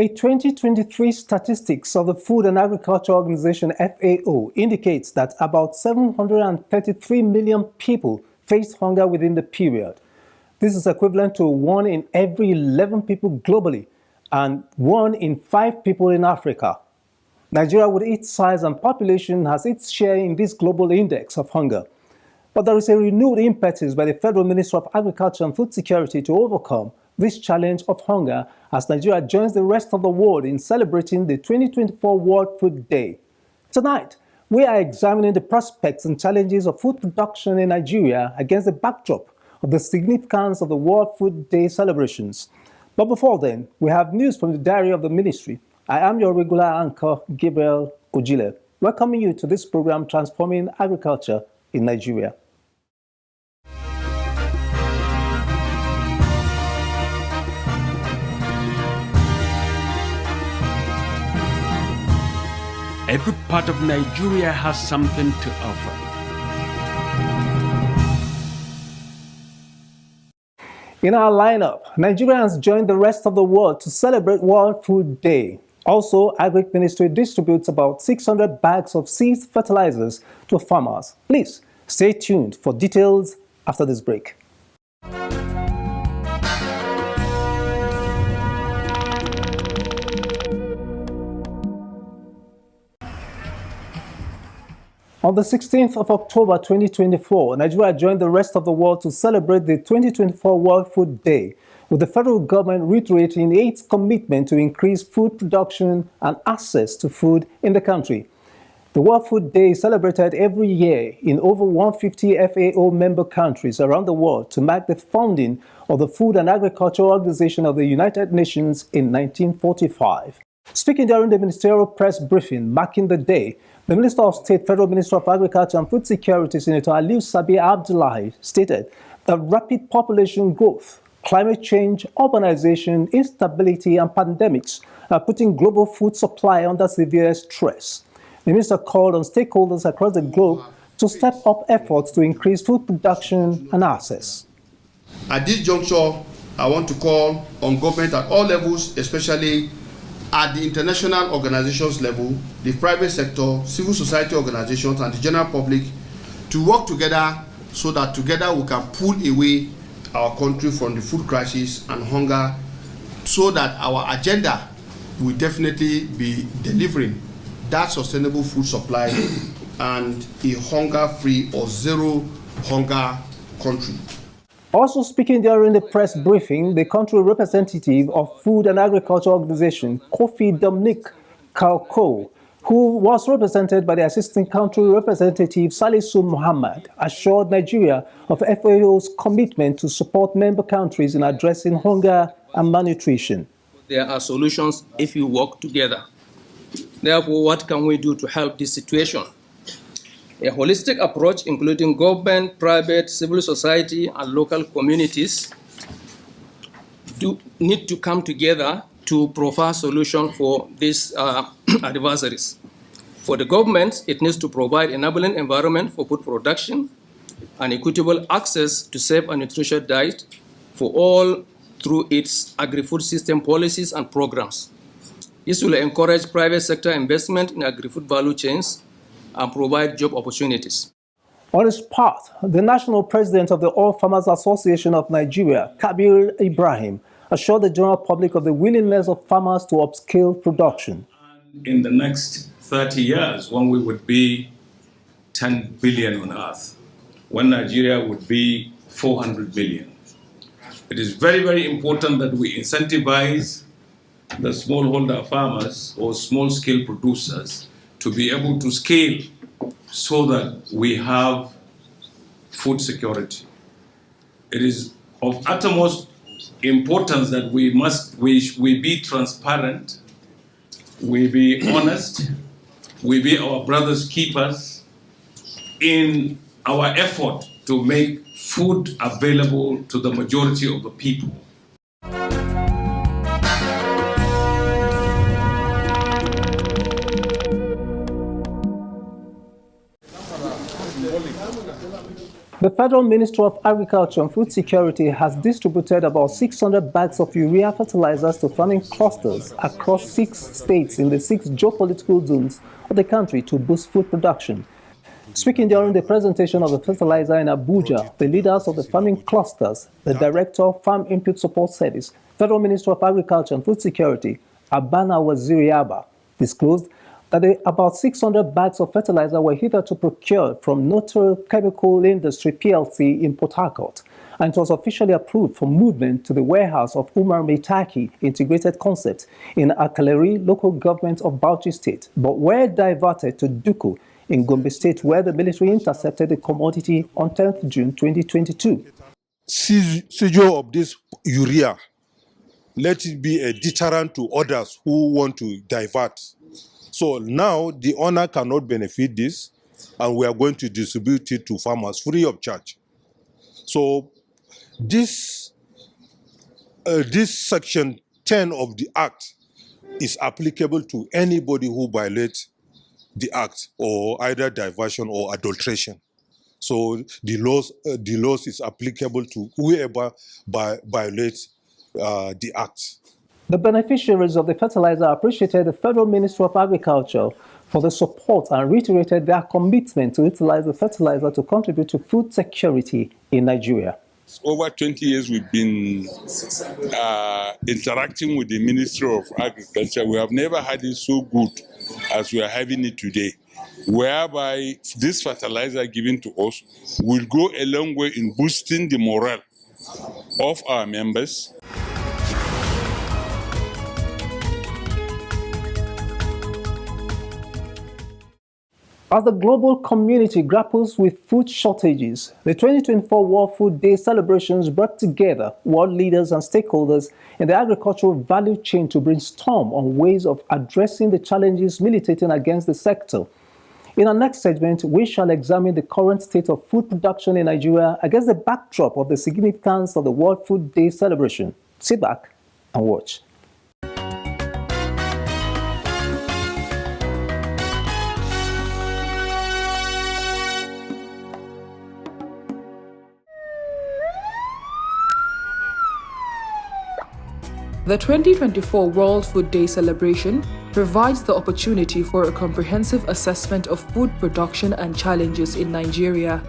A 2023 statistics of the Food and Agriculture Organization FAO indicates that about 733 million people faced hunger within the period. This is equivalent to 1 in every 11 people globally and 1 in 5 people in Africa. Nigeria, with its size and population, has its share in this global index of hunger. But there is a renewed impetus by the Federal Ministry of Agriculture and Food Security to overcome this challenge of hunger as Nigeria joins the rest of the world in celebrating the 2024 World Food Day. Tonight, we are examining the prospects and challenges of food production in Nigeria against the backdrop of the significance of the World Food Day celebrations. But before then, we have news from the diary of the ministry. I am your regular anchor, Gabriel Ojile, welcoming you to this program, Transforming Agriculture in Nigeria. Every part of Nigeria has something to offer. In our lineup, Nigerians join the rest of the world to celebrate World Food Day. Also, Agric Ministry distributes about 600 bags of seed fertilizers to farmers. Please stay tuned for details after this break. On the 16th of October 2024, Nigeria joined the rest of the world to celebrate the 2024 World Food Day, with the federal government reiterating its commitment to increase food production and access to food in the country. The World Food Day is celebrated every year in over 150 FAO member countries around the world to mark the founding of the Food and Agriculture Organization of the United Nations in 1945. Speaking during the ministerial press briefing marking the day, the Minister of State, Federal Minister of Agriculture and Food Security, Senator Aliu Sabi Abdullahi, stated that rapid population growth, climate change, urbanization, instability, and pandemics are putting global food supply under severe stress. The minister called on stakeholders across the globe to step up efforts to increase food production and access. At this juncture, I want to call on government at all levels, especially at the international organizations level, the private sector, civil society organizations, and the general public to work together so that together we can pull away our country from the food crisis and hunger, so that our agenda will definitely be delivering that sustainable food supply and a hunger-free or zero hunger country. Also speaking during the press briefing, the country representative of Food and Agriculture Organization, Kofi Dominic Kauko, who was represented by the Assistant Country Representative Salisu Muhammad, assured Nigeria of FAO's commitment to support member countries in addressing hunger and malnutrition. There are solutions if you work together. Therefore, what can we do to help this situation? A holistic approach, including government, private, civil society, and local communities, need to come together to provide solutions for these adversaries. For the government, it needs to provide enabling environment for food production and equitable access to safe and nutritious diet for all through its agri-food system policies and programs. This will encourage private sector investment in agri-food value chains and provide job opportunities. On his part, the national president of the All Farmers Association of Nigeria, Kabir Ibrahim, assured the general public of the willingness of farmers to upscale production. In the next 30 years, when we would be 10 billion on earth, when Nigeria would be 400 billion, it is very, very important that we incentivize the smallholder farmers or small-scale producers to be able to scale so that we have food security. It is of utmost importance that we be transparent, we be honest, we be our brother's keepers in our effort to make food available to the majority of the people. The Federal Ministry of Agriculture and Food Security has distributed about 600 bags of urea fertilizers to farming clusters across 6 states in the 6 geopolitical zones of the country to boost food production. Speaking during the presentation of the fertilizer in Abuja, the leaders of the farming clusters, the Director of Farm Input Support Service, Federal Ministry of Agriculture and Food Security, Abana Waziri Abba, disclosed that about 600 bags of fertilizer were hitherto procured from Notary Chemical Industry PLC in Port Harcourt, and it was officially approved for movement to the warehouse of Umar Meitaki Integrated Concept in Akaleri local government of Bauchi State, but were diverted to Duku in Gombe State, where the military intercepted the commodity on 10th June 2022. Seizure of this urea, let it be a deterrent to others who want to divert. So now the owner cannot benefit this, and we are going to distribute it to farmers free of charge. So this section 10 of the Act is applicable to anybody who violates the Act, or either diversion or adulteration. So the laws is applicable to whoever violates the Act. The beneficiaries of the fertilizer appreciated the Federal Ministry of Agriculture for the support and reiterated their commitment to utilize the fertilizer to contribute to food security in Nigeria. Over 20 years we've been interacting with the Ministry of Agriculture. We have never had it so good as we are having it today, whereby this fertilizer given to us will go a long way in boosting the morale of our members. As the global community grapples with food shortages, the 2024 World Food Day celebrations brought together world leaders and stakeholders in the agricultural value chain to brainstorm on ways of addressing the challenges militating against the sector. In our next segment, we shall examine the current state of food production in Nigeria against the backdrop of the significance of the World Food Day celebration. Sit back and watch. The 2024 World Food Day celebration provides the opportunity for a comprehensive assessment of food production and challenges in Nigeria.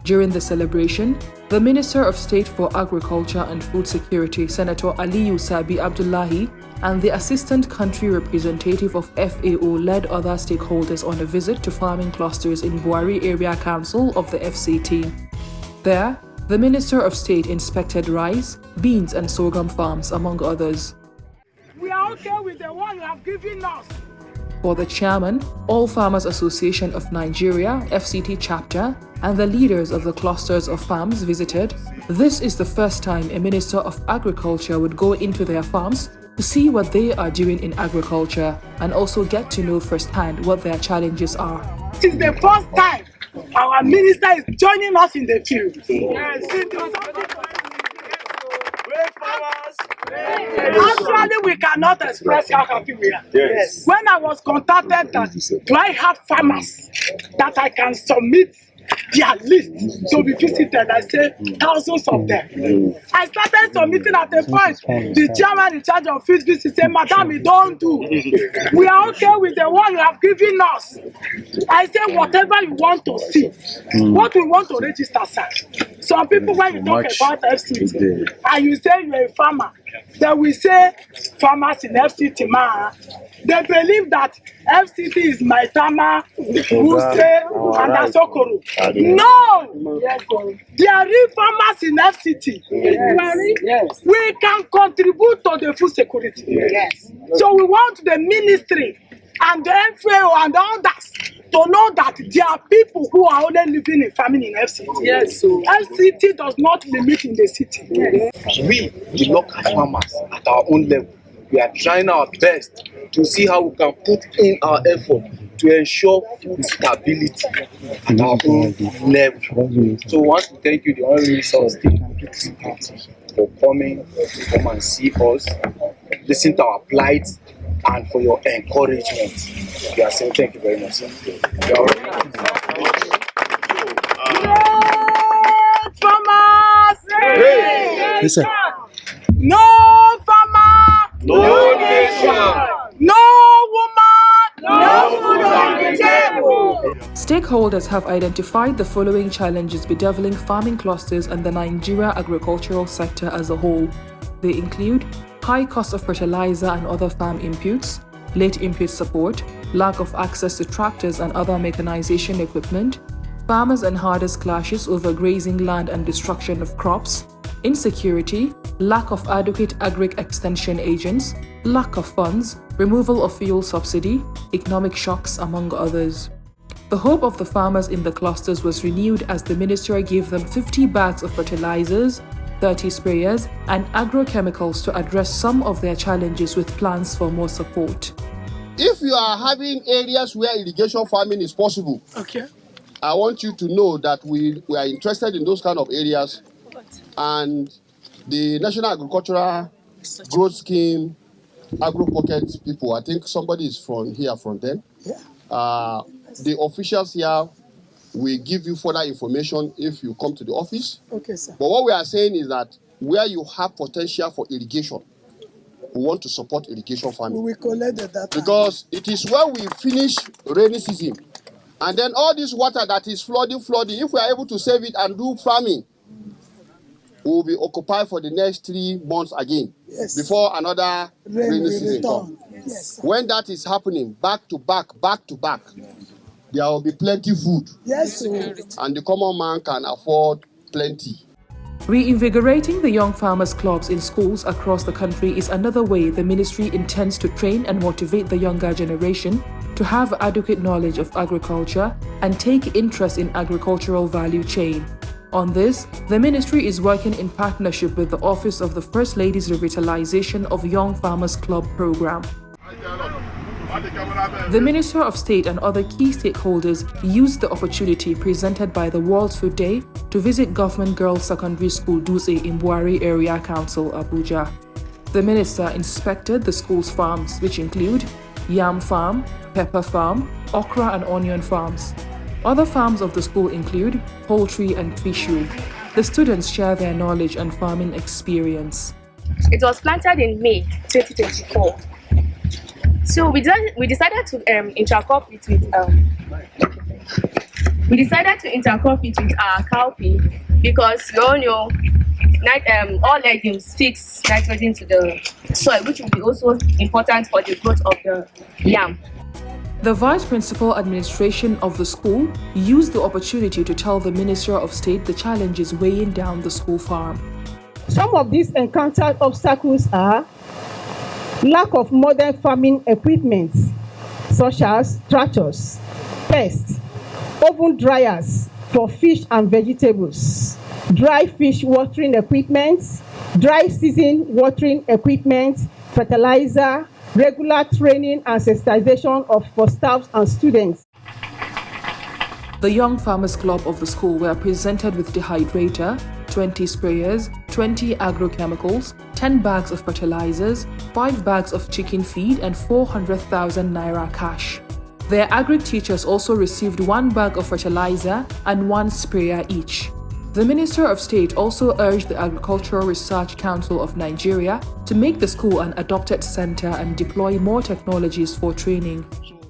During the celebration, the Minister of State for Agriculture and Food Security, Senator Aliyu Sabi Abdullahi, and the Assistant Country Representative of FAO led other stakeholders on a visit to farming clusters in Buari Area Council of the FCT. There, the Minister of State inspected rice, beans and sorghum farms, among others. We are okay with the one you have given us. For the chairman, All Farmers Association of Nigeria, FCT chapter, and the leaders of the clusters of farms visited, this is the first time a Minister of Agriculture would go into their farms to see what they are doing in agriculture and also get to know firsthand what their challenges are. This is the first time our minister is joining us in the field. Actually, we cannot express how happy we are. Yes. When I was contacted that, do I have farmers that I can submit their list to be visited? I say thousands of them. I started submitting at a point. The chairman in charge of field visit said, Madam, you don't do. We are okay with the one you have given us. I say, whatever you want to see, what we want to register, sir. Some people, when you talk about FCT, and you say you're a farmer, then we say farmers in FCT, man. They believe that FCT is Maitama, Wuse, and Asokoro. No! Yes, they are real farmers in FCT. Yes. We can contribute to the food security. Yes. So we want the ministry and the FAO and others to know that there are people who are only living in farming in FCT. Yes. So FCT does not limit in the city. Yes. We, the local farmers, at our own level, we are trying our best to see how we can put in our effort to ensure food stability at our own level. So I want to thank you, the Honorable Minister of State, for coming to come and see us, listen to our plight, and for your encouragement. We are saying thank you very much, sir. Listen. No farmer, no nation. No woman, no food on the table. Stakeholders have identified the following challenges bedeviling farming clusters and the Nigeria agricultural sector as a whole. They include high cost of fertilizer and other farm inputs, late input support, lack of access to tractors and other mechanization equipment, farmers and herders clashes over grazing land and destruction of crops, insecurity, lack of adequate agri-extension agents, lack of funds, removal of fuel subsidy, economic shocks, among others. The hope of the farmers in the clusters was renewed as the minister gave them 50 bags of fertilizers, 30 sprayers, and agrochemicals to address some of their challenges with plans for more support. If you are having areas where irrigation farming is possible, Okay. I want you to know that we are interested in those kind of areas, and the National Agricultural Growth Scheme, Agro Pocket people, I think somebody is from them. Yeah. The officials here will give you further information if you come to the office. Okay, sir. But what we are saying is that where you have potential for irrigation, we want to support irrigation farming. We will collect the data. Because it is when we finish rainy season, and then all this water that is flooding, if we are able to save it and do farming, we will be occupied for the next 3 months again, before another rainy season comes. Yes. When that is happening, back to back, there will be plenty food. Yes, sir. And the common man can afford plenty. Reinvigorating the young farmers' clubs in schools across the country is another way the ministry intends to train and motivate the younger generation to have adequate knowledge of agriculture and take interest in agricultural value chain. On this, the ministry is working in partnership with the Office of the First Lady's Revitalization of Young Farmers Club program. The Minister of State and other key stakeholders used the opportunity presented by the World Food Day to visit Government Girls Secondary School Dutse in Buari Area Council, Abuja. The minister inspected the school's farms, which include yam farm, pepper farm, okra and onion farms. Other farms of the school include poultry and fishery. The students share their knowledge and farming experience. It was planted in May 2024. So we decided to intercrop it with our cowpea because you all know all legumes fix nitrogen to the soil, which will be also important for the growth of the yam. The Vice Principal Administration of the school used the opportunity to tell the Minister of State the challenges weighing down the school farm. Some of these encountered obstacles are lack of modern farming equipment, such as tractors, pests, oven dryers for fish and vegetables, dry fish watering equipment, dry season watering equipment, fertilizer, regular training and sensitization for staff and students. The Young Farmers Club of the school were presented with dehydrator, 20 sprayers, 20 agrochemicals, 10 bags of fertilizers, 5 bags of chicken feed and 400,000 naira cash. Their agric teachers also received 1 bag of fertilizer and 1 sprayer each. The Minister of State also urged the Agricultural Research Council of Nigeria to make the school an adopted center and deploy more technologies for training.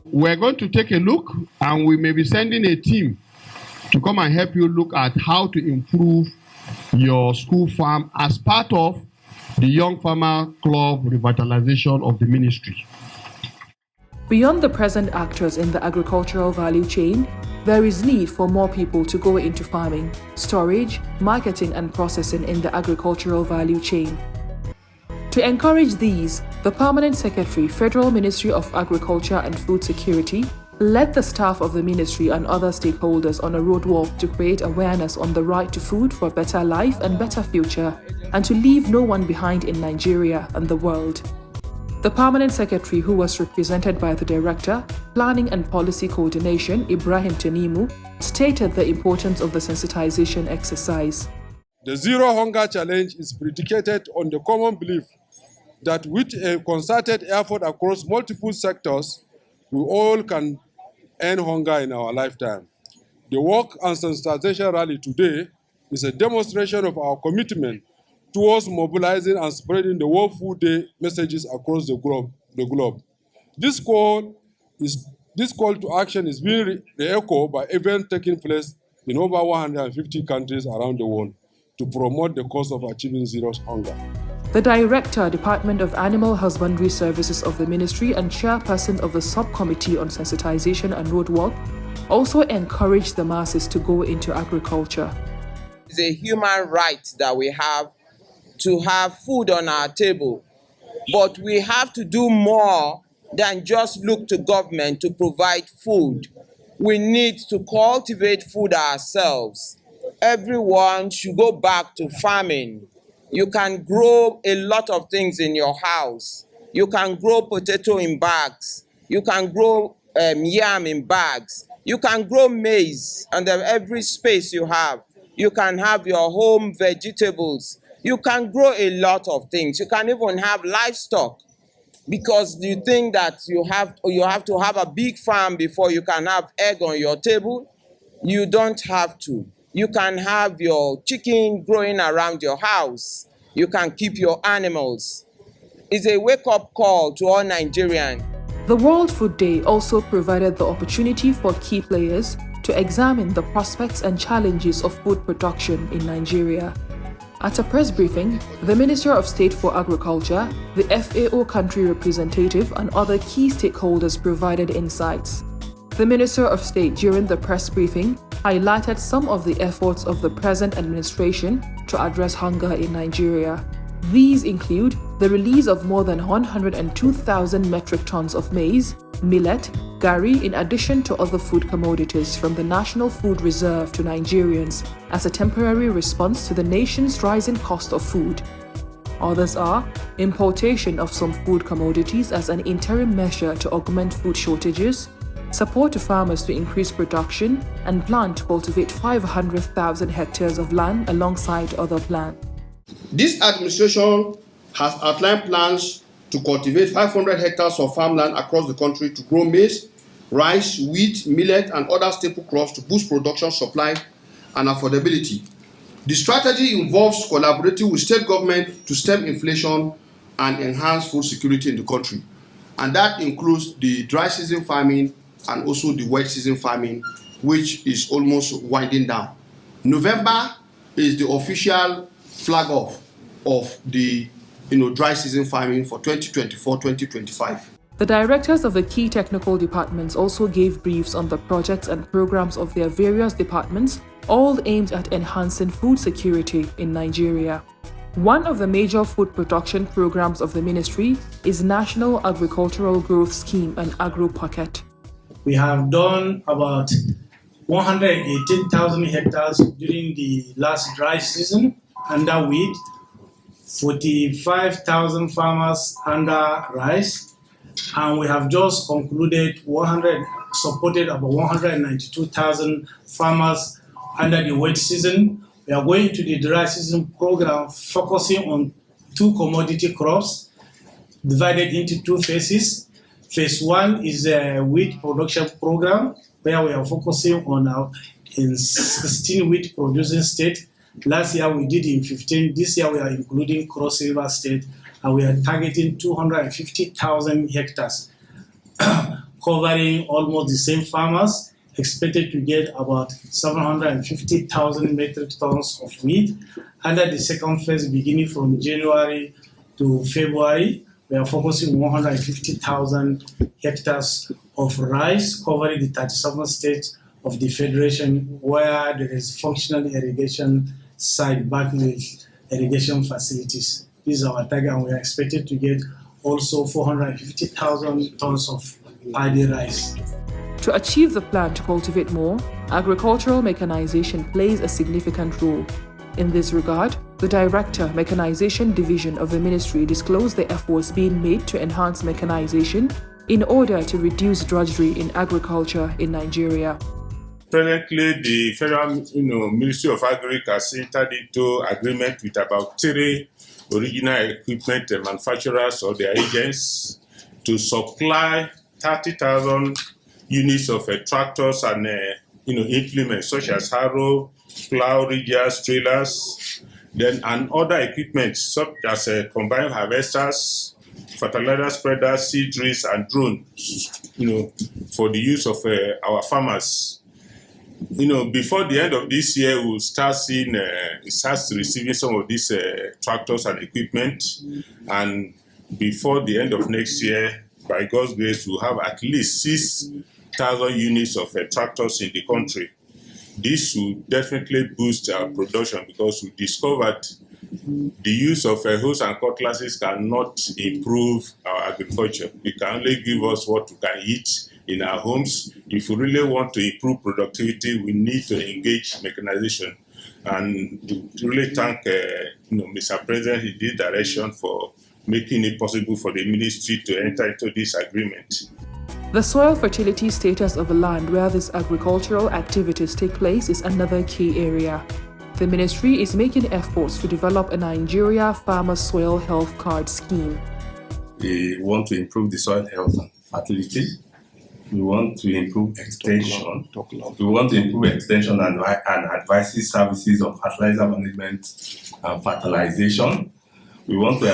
We're going to take a look, and we may be sending a team to come and help you look at how to improve your school farm as part of the Young Farmer Club revitalization of the ministry. Beyond the present actors in the agricultural value chain, there is need for more people to go into farming, storage, marketing and processing in the agricultural value chain. To encourage these, the Permanent Secretary, Federal Ministry of Agriculture and Food Security, led the staff of the ministry and other stakeholders on a roadwalk to create awareness on the right to food for better life and better future, and to leave no one behind in Nigeria and the world. The Permanent Secretary, who was represented by the Director, Planning and Policy Coordination, Ibrahim Tanimu, stated the importance of the sensitization exercise. The Zero Hunger Challenge is predicated on the common belief that with a concerted effort across multiple sectors, we all can end hunger in our lifetime. The work and sensitization rally today is a demonstration of our commitment towards mobilizing and spreading the World Food Day messages across the globe. This call to action is being re-echoed by events taking place in over 150 countries around the world to promote the cause of achieving zero hunger. The Director, Department of Animal Husbandry Services of the Ministry and Chairperson of the Subcommittee on Sensitization and Road Walk also encouraged the masses to go into agriculture. It's a human right that we have to have food on our table, but we have to do more than just look to government to provide food. We need to cultivate food ourselves. Everyone should go back to farming. You can grow a lot of things in your house. You can grow potato in bags. You can grow yam in bags. You can grow maize under every space you have. You can have your home vegetables. You can grow a lot of things. You can even have livestock, because you think that you have to have a big farm before you can have egg on your table. You don't have to. You can have your chicken growing around your house. You can keep your animals. It's a wake-up call to all Nigerians. The World Food Day also provided the opportunity for key players to examine the prospects and challenges of food production in Nigeria. At a press briefing, the Minister of State for Agriculture, the FAO country representative, and other key stakeholders provided insights. The Minister of State, during the press briefing, highlighted some of the efforts of the present administration to address hunger in Nigeria. These include the release of more than 102,000 metric tons of maize, millet, garri, in addition to other food commodities from the National Food Reserve to Nigerians as a temporary response to the nation's rising cost of food. Others are importation of some food commodities as an interim measure to augment food shortages, support to farmers to increase production, and plan to cultivate 500,000 hectares of land alongside other plans. This administration has outlined plans to cultivate 500 hectares of farmland across the country to grow maize, rice, wheat, millet, and other staple crops to boost production, supply, and affordability. The strategy involves collaborating with state government to stem inflation and enhance food security in the country. And that includes the dry season farming and also the wet season farming, which is almost winding down. November is the official flag off of the dry season farming for 2024-2025. The directors of the key technical departments also gave briefs on the projects and programs of their various departments, all aimed at enhancing food security in Nigeria. One of the major food production programs of the ministry is National Agricultural Growth Scheme and Agro Pocket. We have done about 118,000 hectares during the last dry season under wheat, 45,000 farmers under rice, and we have just concluded supported about 192,000 farmers under the wet season. We are going to the dry season program focusing on 2 commodity crops divided into 2 phases. Phase 1 is a wheat production program where we are focusing on in 16 wheat producing states. Last year we did in 15. This year we are including Cross River State, and we are targeting 250,000 hectares, covering almost the same farmers, expected to get about 750,000 metric tons of wheat. Under the second phase, beginning from January to February, we are focusing on 150,000 hectares of rice, covering the 37 states of the Federation where there is functional irrigation site backed with irrigation facilities. This is our target, and we are expected to get also 450,000 tons of paddy rice. To achieve the plan to cultivate more, agricultural mechanization plays a significant role. In this regard, the Director, Mechanization Division of the Ministry disclosed the efforts being made to enhance mechanization in order to reduce drudgery in agriculture in Nigeria. Presently, the Federal Ministry of Agriculture has entered into agreement with about 3 original equipment manufacturers or their agents to supply 30,000 units of tractors and implements such as harrow, plow, ridges, trailers, Then and other equipment such as combined harvesters, fertilizer spreaders, seed drills, and drones, for the use of our farmers. Before the end of this year, we'll start receiving some of these tractors and equipment, and before the end of next year, by God's grace, we'll have at least 6,000 units of tractors in the country. This will definitely boost our production because we discovered the use of hoes and cutlasses cannot improve our agriculture. It can only give us what we can eat in our homes. If we really want to improve productivity, we need to engage mechanization. And to really thank Mr. President in this direction for making it possible for the ministry to enter into this agreement. The soil fertility status of the land where these agricultural activities take place is another key area. The ministry is making efforts to develop a Nigeria Farmer Soil Health Card scheme. We want to improve the soil health and fertility. We want to improve extension. We want to improve extension and advisory services of fertilizer management and fertilization. We want to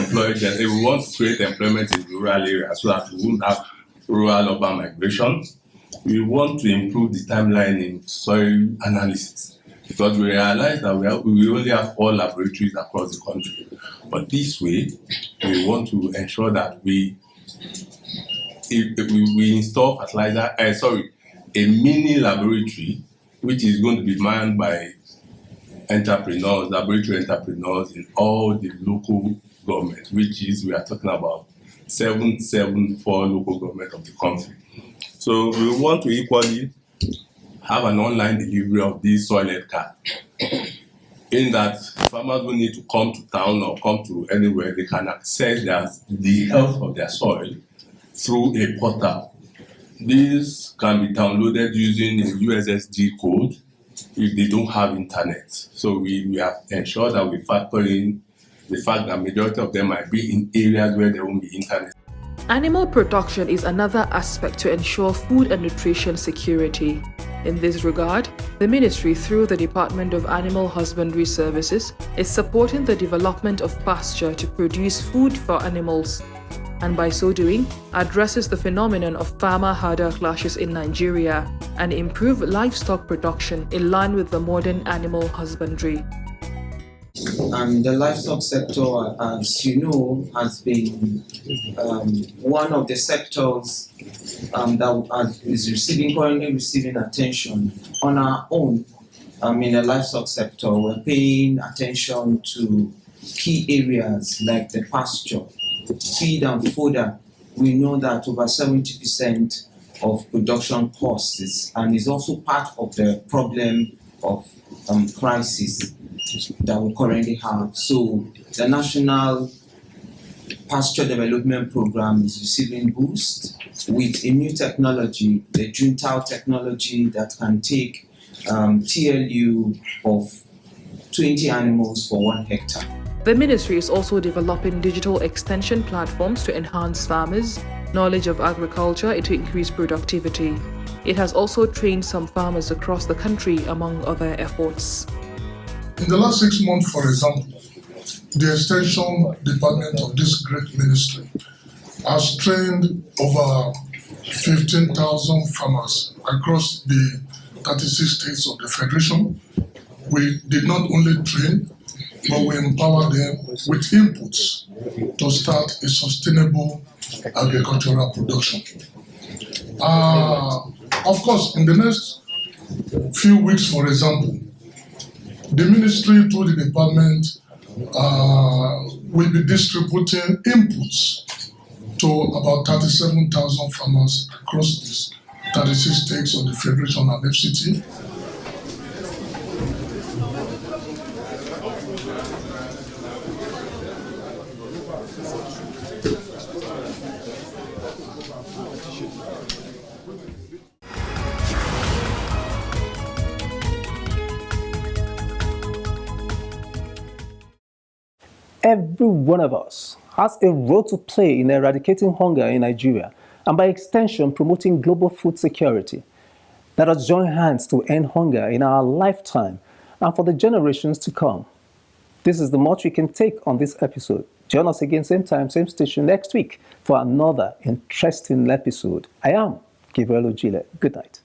we want to create employment in rural areas so that we won't have rural-urban migration. We want to improve the timeline in soil analysis because we realize that we only have 4 laboratories across the country. But this way, we want to ensure that we install a mini laboratory which is going to be manned by entrepreneurs, laboratory entrepreneurs in all the local government, we are talking about 774 local government of the country. So we want to equally have an online delivery of this soil health card. In that farmers will need to come to town or come to anywhere, they can access the health of their soil through a portal. This can be downloaded using a USSD code if they don't have internet. So we have ensured that we factor in the fact that majority of them might be in areas where there won't be internet. Animal production is another aspect to ensure food and nutrition security. In this regard, the ministry, through the Department of Animal Husbandry Services, is supporting the development of pasture to produce food for animals, and by so doing, addresses the phenomenon of farmer-herder clashes in Nigeria and improve livestock production in line with the modern animal husbandry. The livestock sector, as you know, has been one of the sectors that is currently receiving attention on our own. In the livestock sector, we're paying attention to key areas like the pasture, feed and fodder. We know that over 70% of production costs is also part of the problem of crisis that we currently have. So the National Pasture Development Program is receiving boost with a new technology, the Juntao technology that can take TLU of 20 animals for 1 hectare. The ministry is also developing digital extension platforms to enhance farmers' knowledge of agriculture and to increase productivity. It has also trained some farmers across the country, among other efforts. In the last 6 months, for example, the extension department of this great ministry has trained over 15,000 farmers across the 36 states of the Federation. We did not only train, but we empower them with inputs to start a sustainable agricultural production. Of course, in the next few weeks, for example, the ministry through the department will be distributing inputs to about 37,000 farmers across these 36 states of the Federation and FCT. Every one of us has a role to play in eradicating hunger in Nigeria and by extension promoting global food security. Let us join hands to end hunger in our lifetime and for the generations to come. This is the much we can take on this episode. Join us again, same time, same station next week for another interesting episode. I am Gabriel Ojile. Good night.